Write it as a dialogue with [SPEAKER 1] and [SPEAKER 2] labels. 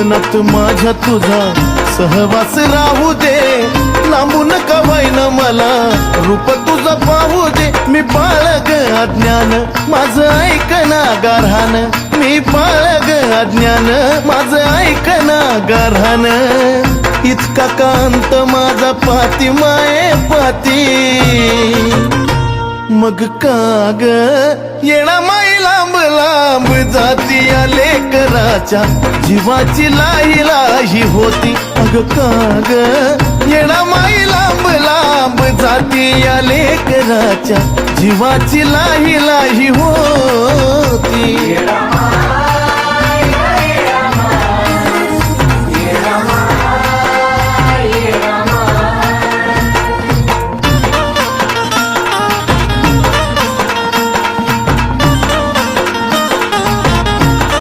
[SPEAKER 1] जीवनात माझ्या तुझा सहवास राहू दे, लांबून का होईना मला रूप तुझं पाहू दे. मी बाळग अज्ञान माझं ऐकना गारहान, मी बाळग अज्ञान माझं ऐकना गारहान. इतका कांत माझा पाती माये पाती, मग काग येणा माई लांब लांब जाती या लेकराच्या जीवाची लाही लाही होती. मग काग येणा माई लांब लांब जाती या लेकराच्या जीवाची लाही लाही होती.